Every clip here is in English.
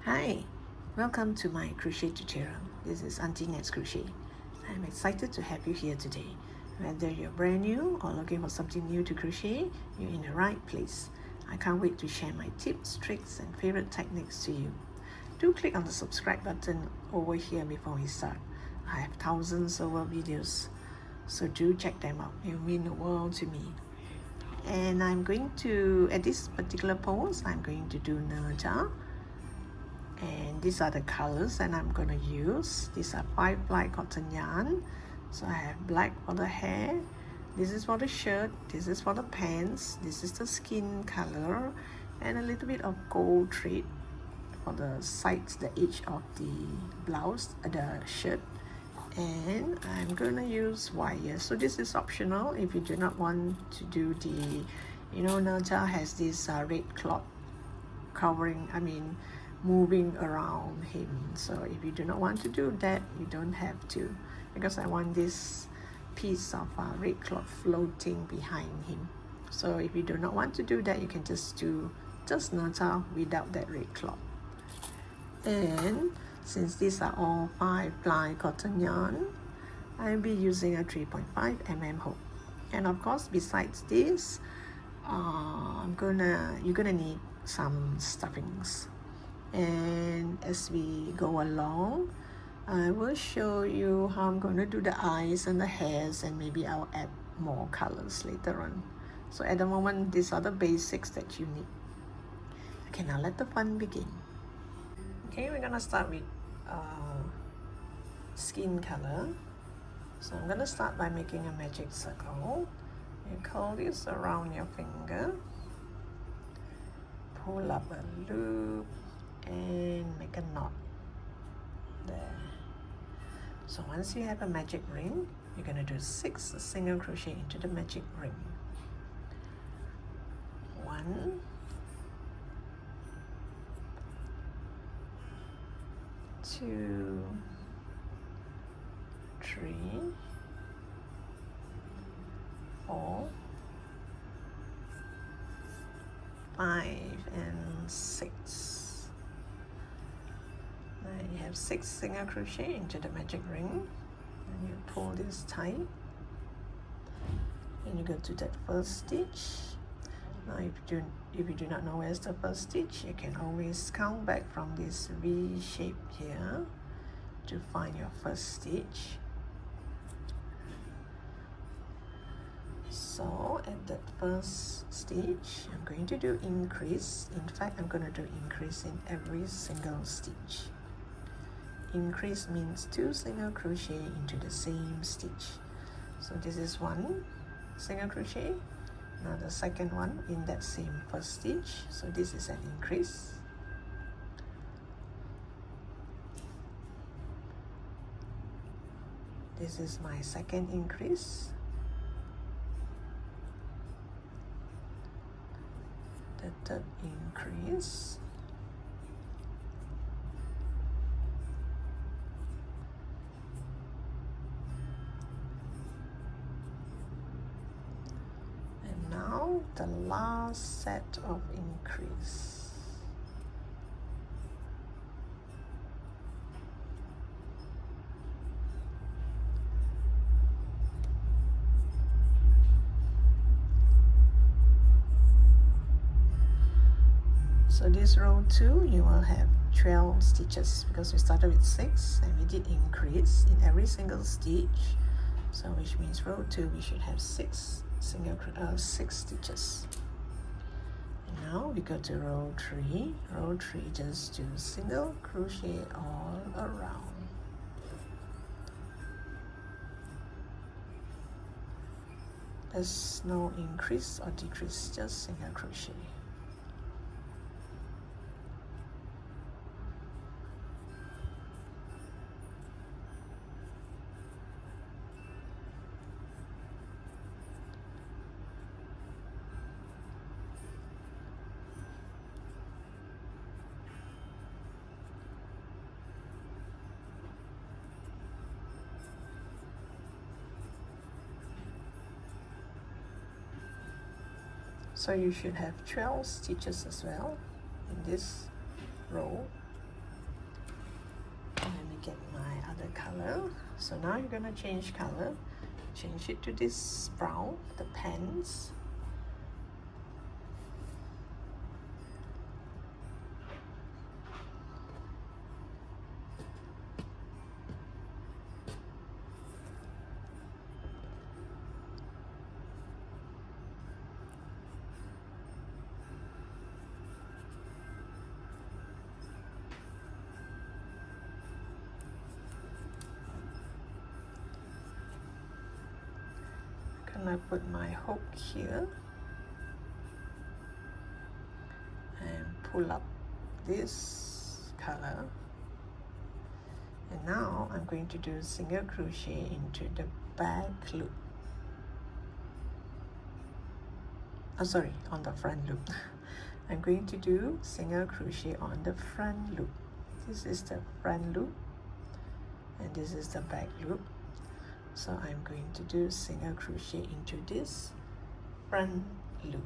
Hi, welcome to my crochet tutorial. This is Auntie Nat's Crochet. I'm excited to have you here today. Whether you're brand new or looking for something new to crochet, you're in the right place. I can't wait to share my tips, tricks, and favorite techniques to you. Do click on the subscribe button over here before we start. I have thousands over videos, so do check them out. They mean the world to me. And I'm going to, at this particular pose, I'm going to do Nezha. And these are the colors that I'm going to use. These are 5-ply cotton yarn. So I have black for the hair. This is for the shirt. This is for the pants. This is the skin color. And a little bit of gold thread for the sides, the edge of the blouse, the shirt. And I'm going to use wire. So this is optional if you do not want to do the, Nezha has this red cloth covering, moving around him. So if you do not want to do that, you don't have to, because I want this piece of red cloth floating behind him. So if you do not want to do that, you can just do Nezha without that red cloth. And since these are all 5-ply cotton yarn, I'll be using a 3.5 mm hook. And of course, besides this, you're gonna need some stuffings. And as we go along, I will show you how I'm going to do the eyes and the hairs, and maybe I'll add more colors later on. So at the moment, these are the basics that you need. Okay, now let the fun begin. Okay, we're gonna start with skin color. So I'm gonna start by making a magic circle. You curl this around your finger, pull up a loop, and make a knot there. So once you have a magic ring, you're going to do 6 single crochet into the magic ring. 1, 2, 3, 4, 5, and 6. Now you have 6 single crochet into the magic ring, and you pull this tight, and you go to that first stitch. Now if you do not know where's the first stitch, you can always count back from this V shape here to find your first stitch. So at that first stitch, I'm going to do increase. In fact, I'm going to do increase in every single stitch. Increase means 2 single crochet into the same stitch. So this is 1 single crochet. Now the second one in that same first stitch. So this is an increase. This is my second increase. The third increase. And now the last set of increase. So this row 2, you will have 12 stitches because we started with 6 and we did increase in every single stitch. So which means row 2 we should have 6 stitches. And now we go to row 3. Row 3, just do single crochet all around. There's no increase or decrease, just single crochet. So you should have 12 stitches as well in this row. color. So now you're gonna change color. Change it to this brown, the pants. I put my hook here and pull up this color, and now I'm going to do single crochet into the back loop. Oh, sorry, on the front loop. I'm going to do single crochet on the front loop. This is the front loop and this is the back loop. So I'm going to do single crochet into this front loop.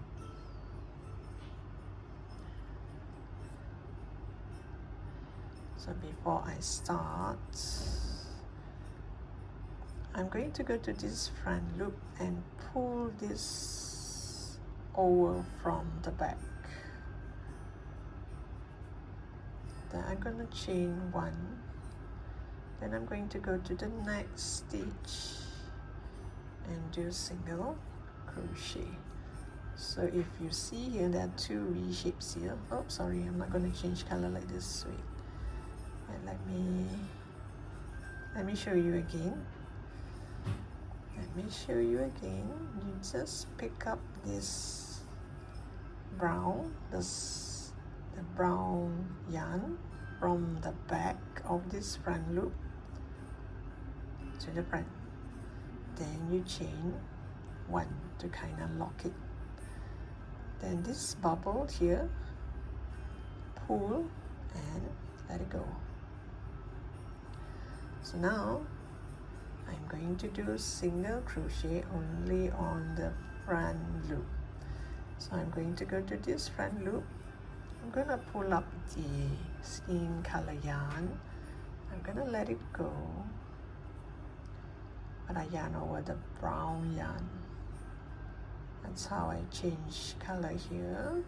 So before I start, I'm going to go to this front loop and pull this over from the back. Then I'm going to chain one. Then I'm going to go to the next stitch and do single crochet. So if you see here, there are two V shapes here. Oh, sorry, I'm not going to change color like this. Wait, and let me show you again. Let me show you again. You just pick up this brown, the brown yarn from the back of this front loop to the front. Then you chain one to kind of lock it. Then this bubble here, pull and let it go. So now I'm going to do single crochet only on the front loop. So I'm going to go to this front loop. I'm going to pull up the skin color yarn. I'm going to let it go, but I yarn over the brown yarn. That's how I change color here.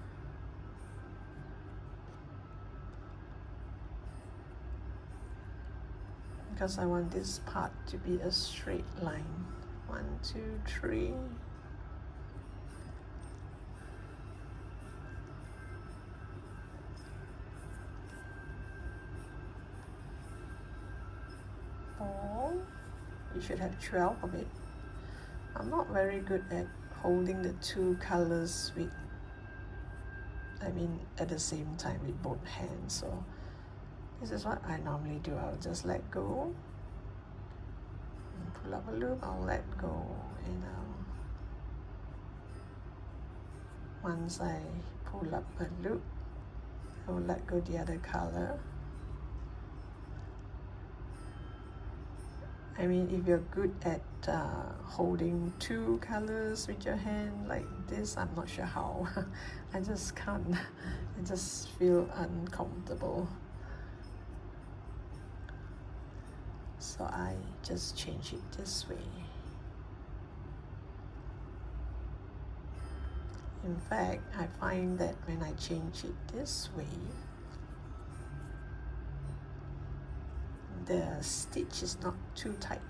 Because I want this part to be a straight line. 1, 2, 3. You should have 12 of it. I'm not very good at holding the two colors at the same time with both hands. So this is what I normally do. I'll just let go, and pull up a loop, I'll let go, and once I pull up a loop, I'll let go the other color. I mean, if you're good at holding two colors with your hand like this, I'm not sure how. I just can't. I just feel uncomfortable. So I just change it this way. In fact, I find that when I change it this way, the stitch is not too tight.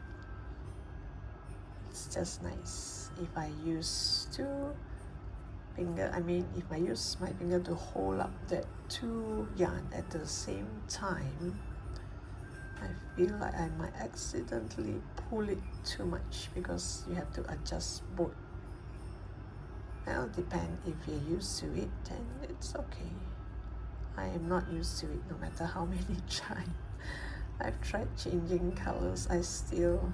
It's just nice. If I use if I use my finger to hold up that two yarn at the same time, I feel like I might accidentally pull it too much because you have to adjust both. Well, depend if you're used to it, then it's okay. I am not used to it no matter how many times I've tried changing colors, I still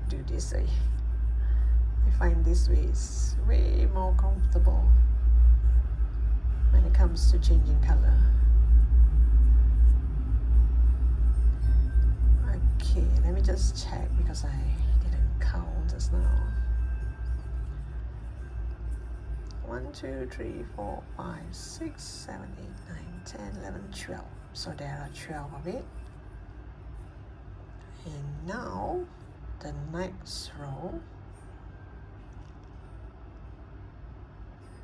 do this way. I find this way is way more comfortable when it comes to changing color. Okay, let me just check because I didn't count just now. 1, 2, 3, 4, 5, 6, 7, 8, 9, 10, 11, 12. So there are 12 of it. And now the next row,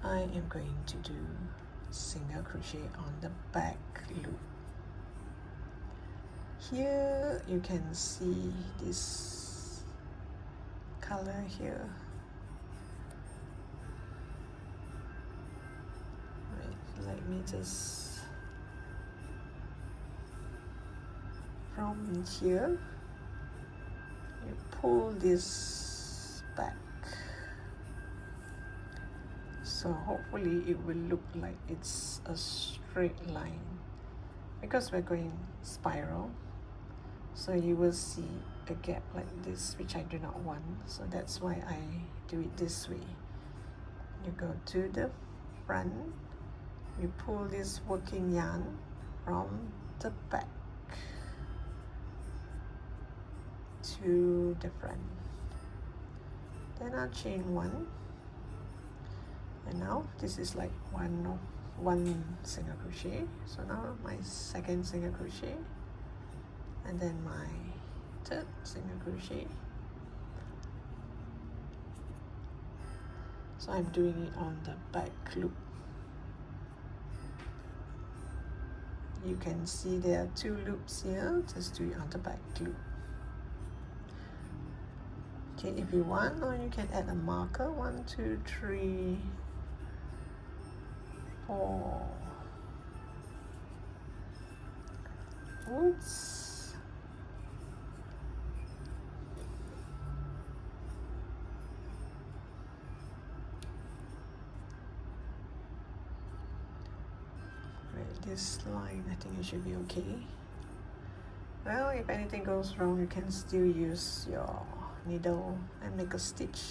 I am going to do single crochet on the back loop. Here you can see this color here. Wait, let me just, from here you pull this back, so hopefully it will look like it's a straight line, because we're going spiral, so you will see a gap like this, which I do not want, so that's why I do it this way. You go to the front, you pull this working yarn from the back to the front, then I'll chain one, and now this is like one single crochet, so now my second single crochet, and then my third single crochet. So I'm doing it on the back loop. You can see there are two loops here, just do it on the back loop. Okay, if you want, or you can add a marker, 1, 2, 3, 4. Oops. Right, this line, I think it should be okay. Well, if anything goes wrong, you can still use your needle and make a stitch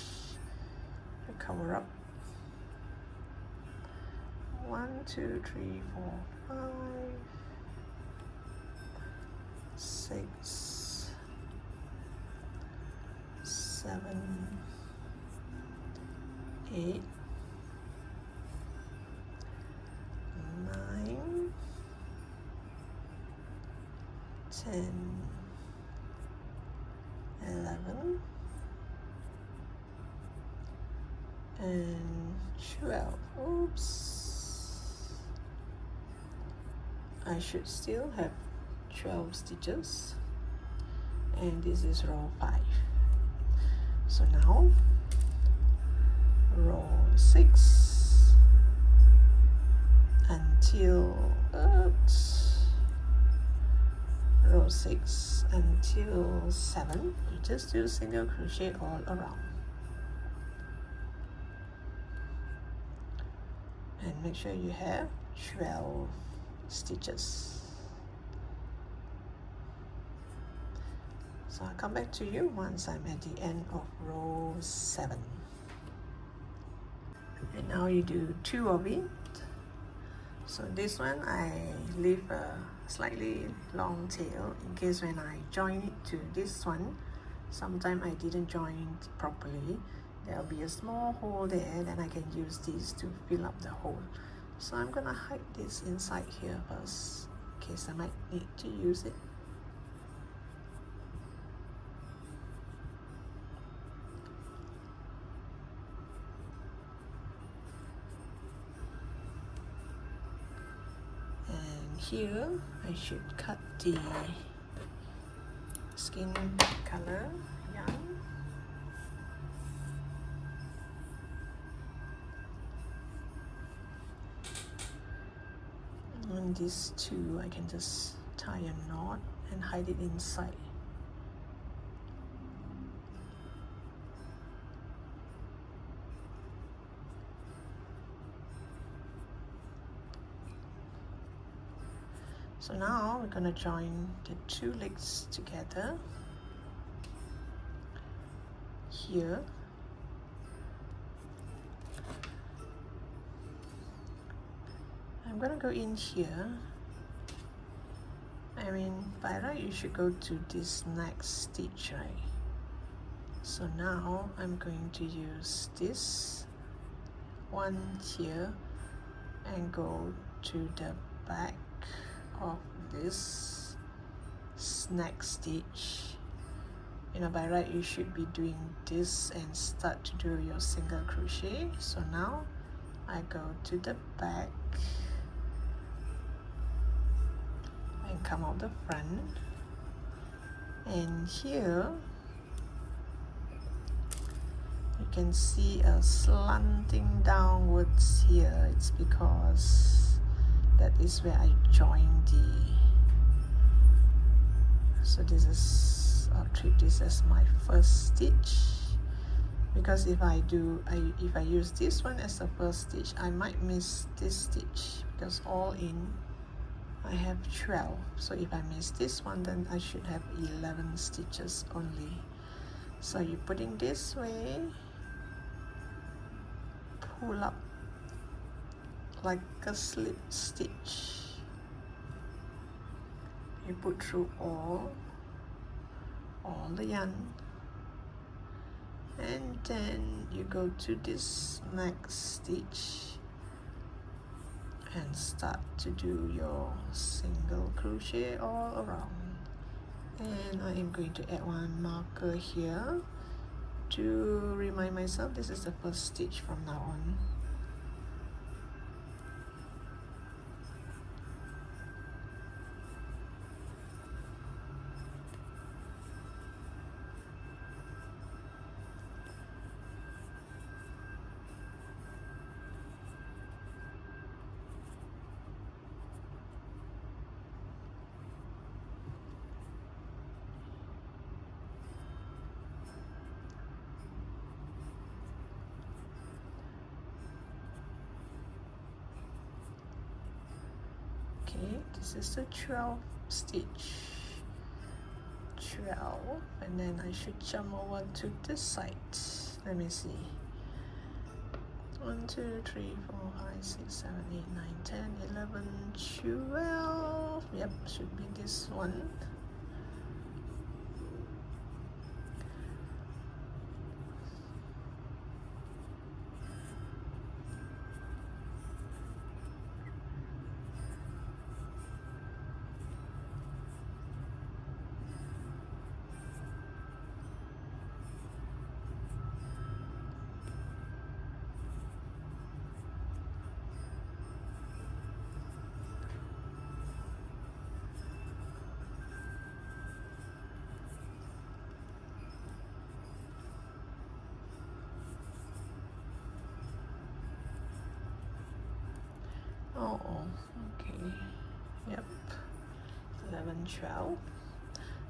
to cover up. 1, 2, 3, 4, 5, 6, 7, 8, 9, 10, 11, and 12. Oops. I should still have 12 stitches, and this is row 5. So now row 6 until row 6 until 7. You just do single crochet all around, and make sure you have 12 stitches. So I'll come back to you once I'm at the end of row 7. And now you do 2 of it. So this one I leave a slightly long tail in case when I join it to this one, sometime I didn't join it properly, there'll be a small hole there, then I can use this to fill up the hole. So I'm gonna hide this inside here first, in case I might need to use it. And here I should cut the skin color yarn. And these two, I can just tie a knot and hide it inside. So now we're going to join the 2 legs together here. I'm going to go in here. I mean, by right you should go to this next stitch, right? So now I'm going to use this one here and go to the back of this next stitch by right you should be doing this and start to do your single crochet. So now I go to the back and come out the front, and here you can see a slanting downwards here. It's because that is where I joined so this is, I'll treat this as my first stitch, because if I use this one as the first stitch, I might miss this stitch, because all in I have 12. So if I miss this one, then I should have 11 stitches only. So you're putting this way, pull up like a slip stitch. You put through all the yarn, and then you go to this next stitch and start to do your single crochet all around. And I am going to add one marker here to remind myself this is the first stitch from now on. Okay, this is the 12th stitch, 12, and then I should jump over to this side. Let me see. 1, 2, 3, 4, 5, 6, 7, 8, 9, 10, 11, 12. Yep, should be this one. Oh, okay. Yep. 11, 12.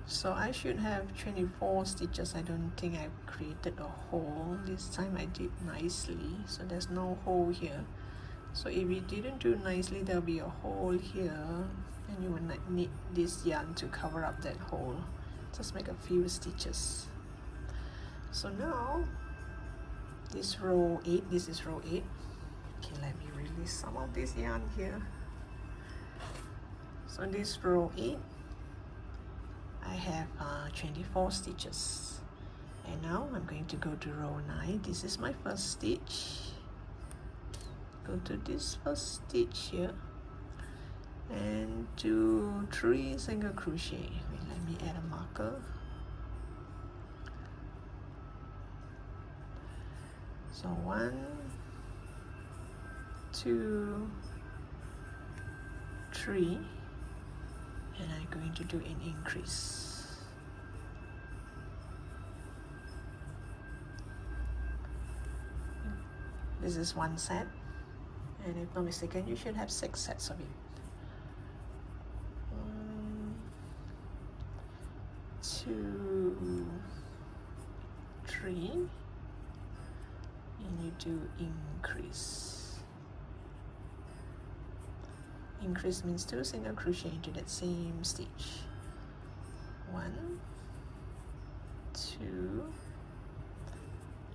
So I should have 24 stitches. I don't think I created a hole. This time I did nicely, so there's no hole here. So if you didn't do nicely, there'll be a hole here, and you will not need this yarn to cover up that hole. Just make a few stitches. So now this row 8, this is row 8. Okay, let me release some of this yarn here. So this row 8, I have 24 stitches, and now I'm going to go to row 9. This is my first stitch. Go to this first stitch here and do 3 single crochet. Wait, let me add a marker. So 1, 2, 3, and I'm going to do an increase. This is one set, and if not mistaken, you should have 6 sets of it. 1, 2, 3, and you do increase. Increase means 2 single crochet into that same stitch. 1, 2,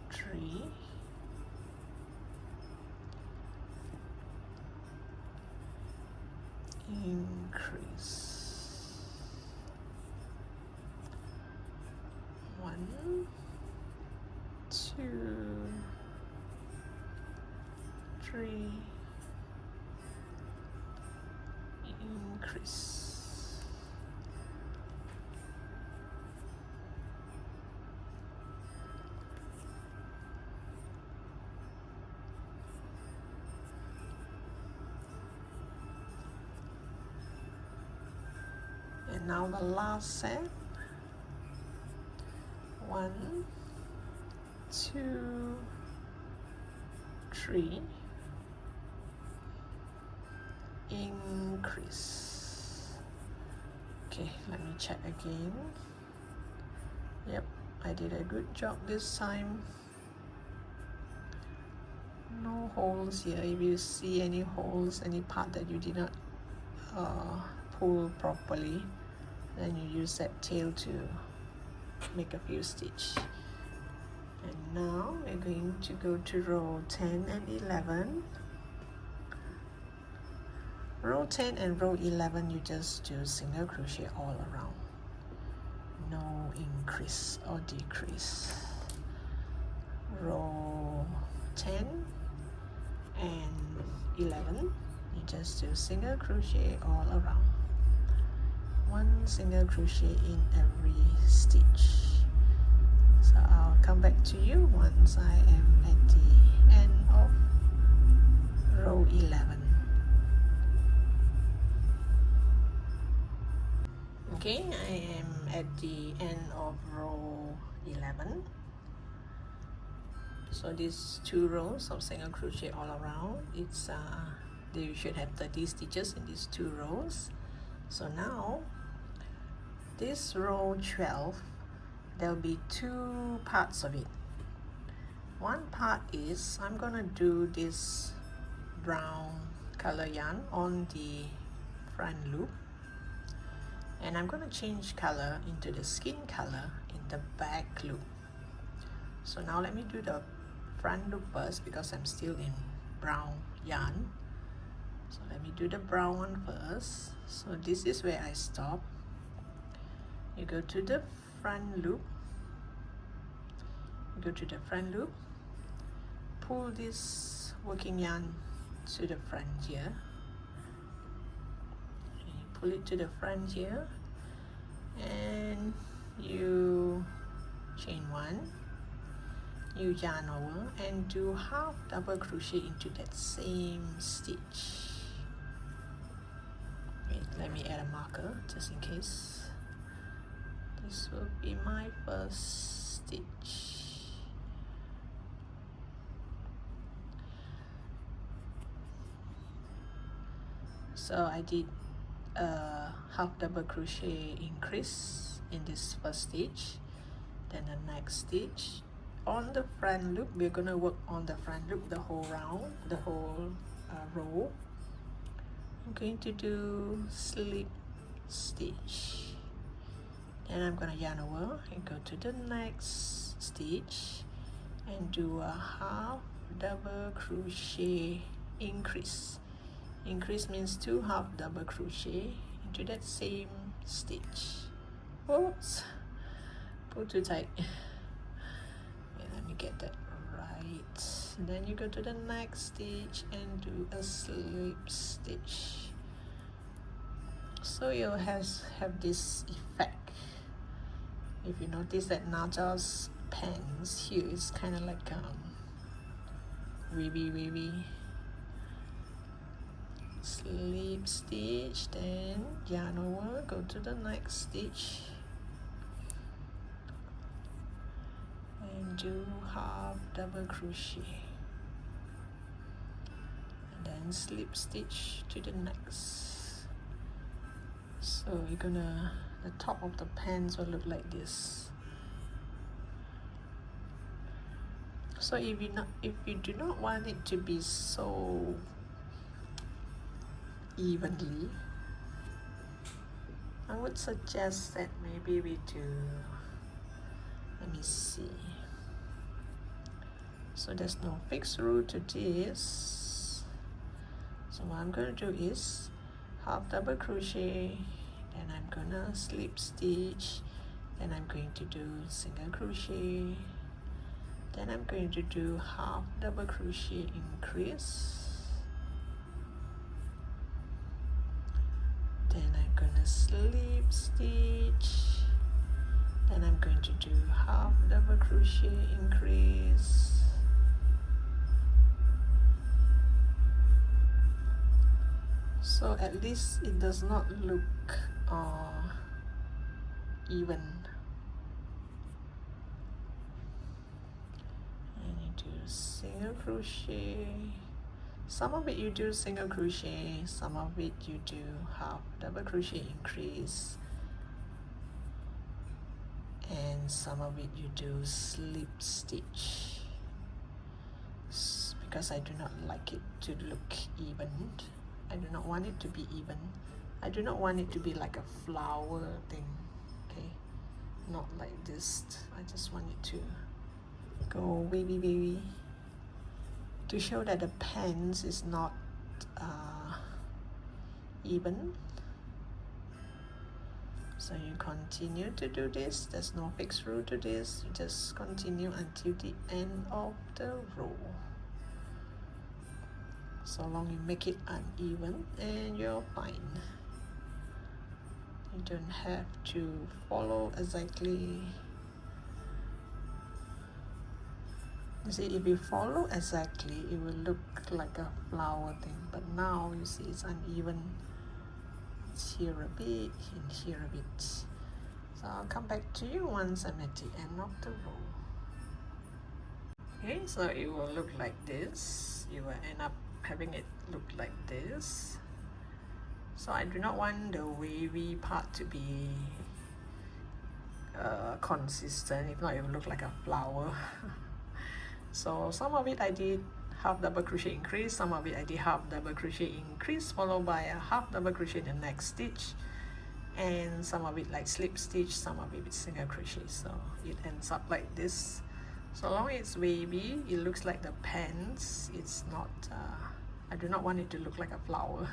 3, increase. 1, 2, 3, increase. now the last set. 1, 2, 3, increase. Okay, let me check again. Yep, I did a good job this time. No holes here. If you see any holes, any part that you did not pull properly, then you use that tail to make a few stitches. And now we're going to go to row 10 and 11. Row 10 and row 11, you just do single crochet all around. No increase or decrease. Row 10 and 11, you just do single crochet all around. 1 single crochet in every stitch. So I'll come back to you once I am at the end of row 11. Okay, I am at the end of row 11. So these 2 rows of single crochet all around, it's you should have 30 stitches in these 2 rows. So now this row 12, there'll be 2 parts of it. One part is I'm gonna do this brown color yarn on the front loop, and I'm gonna change color into the skin color in the back loop. So now let me do the front loop first because I'm still in brown yarn. So let me do the brown one first. So this is where I stop. You go to the front loop, pull this working yarn to the front here, pull it to the front here, and you chain 1, you yarn over and do half double crochet into that same stitch. Wait, let me add a marker just in case. This will be my first stitch. So I did a half double crochet increase in this first stitch, then the next stitch on the front loop. We're gonna work on the front loop the whole round, the whole row. I'm going to do slip stitch, then I'm gonna yarn over and go to the next stitch and do a half double crochet increase. Increase means 2 half double crochet into that same stitch. Oops, pull too tight. Wait, let me get that right. Then you go to the next stitch and do a slip stitch. So you'll have this effect. If you notice that Nezha's pants here is kind of like wavy. Slip stitch, then yarn over, go to the next stitch and do half double crochet, and then slip stitch to the next. So you're gonna, the top of the pants will look like this. So if you do not want it to be so evenly, I would suggest that maybe we do, let me see. So there's no fixed rule to this. So what I'm going to do is half double crochet, then I'm gonna slip stitch, then I'm going to do single crochet, then I'm going to do half double crochet increase, then I'm gonna slip stitch, then I'm going to do half double crochet increase, so at least it does not look even. And you do single crochet. Some of it you do single crochet, some of it you do half double crochet increase, and some of it you do slip stitch, because I do not like it to look even. I do not want it to be even. I do not want it to be like a flower thing, okay? Not like this. I just want it to go wavy wavy, to show that the pants is not even. So you continue to do this. There's no fixed rule to this. You just continue until the end of the row. So long you make it uneven and you're fine. You don't have to follow exactly. You see, if you follow exactly, it will look like a flower thing. But now you see it's uneven. It's here a bit, and here a bit. So I'll come back to you once I'm at the end of the row. Okay, so it will look like this. You will end up having it look like this. So I do not want the wavy part to be consistent. If not, it will look like a flower. So some of it I did half double crochet increase, some of it I did half double crochet increase followed by a half double crochet in the next stitch, and some of it like slip stitch, some of it with single crochet. So it ends up like this. So long as it's wavy, it looks like the pants. It's not, I do not want it to look like a flower.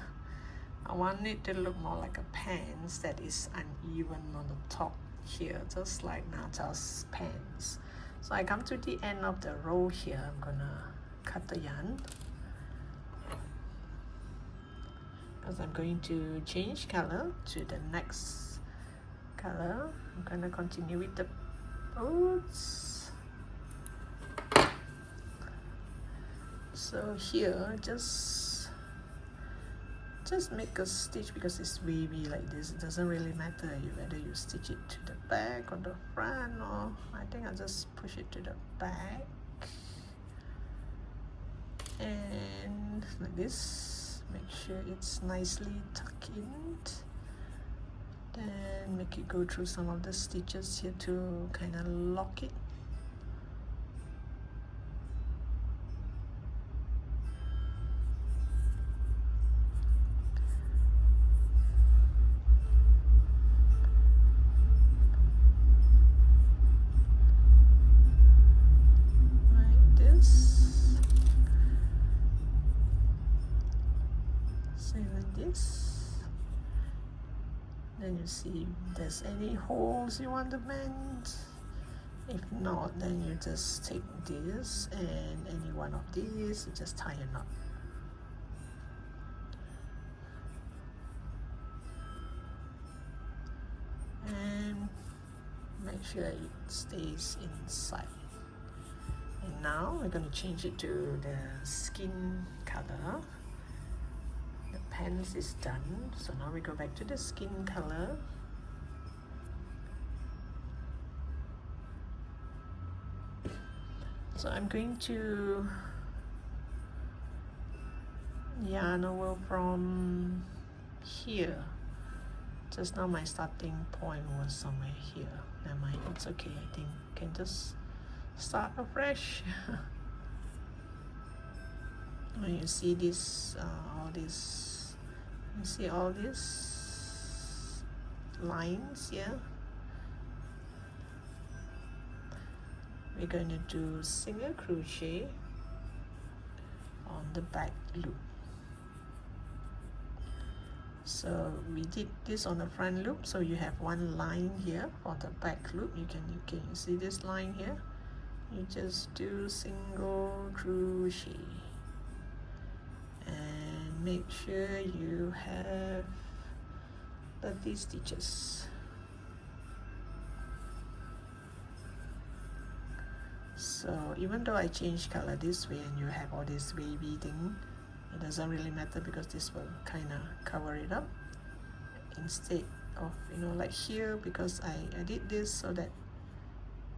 I want it to look more like a pants that is uneven on the top here, just like Nata's pants. So I come to the end of the row here. I'm gonna cut the yarn because I'm going to change color to the next color. I'm gonna continue with the boots. So here, just make a stitch because it's wavy like this. It doesn't really matter whether you stitch it to the back or the front, or I think I'll just push it to the back and like this. Make sure it's nicely tucked in, then make it go through some of the stitches here to kind of lock it. Then you see if there's any holes you want to mend. If not, then you just take this and any one of these, you just tie a knot. And make sure it stays inside. And now we're going to change it to the skin color. The pants is done, so now we go back to the skin color. So I'm going to yarn over from here. Just now my starting point was somewhere here. Never mind, it's okay. I think I can just start afresh. When you see this, all this, you see all these lines here. We're going to do single crochet on the back loop. So we did this on the front loop, so you have one line here for the back loop. You can see this line here. You just do single crochet and make sure you have 30 stitches. So even though I change color this way and you have all this wavy thing, it doesn't really matter because this will kind of cover it up. Instead, of, like here, because I did this so that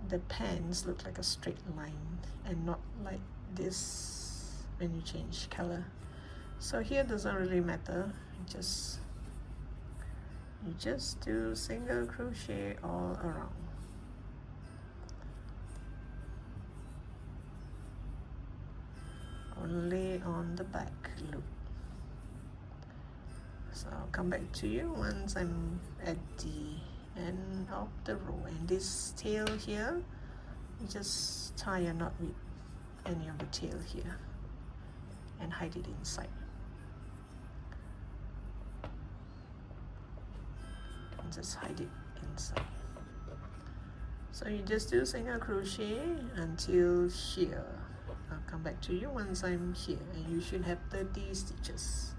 the pants look like a straight line and not like this when you change color. So here doesn't really matter, you just do single crochet all around. Only on the back loop. So I'll come back to you once I'm at the end of the row. And this tail here, you just tie a knot with any of the tail here and hide it inside. And just hide it inside. So you just do single crochet until here. I'll come back to you once I'm here, and you should have 30 stitches.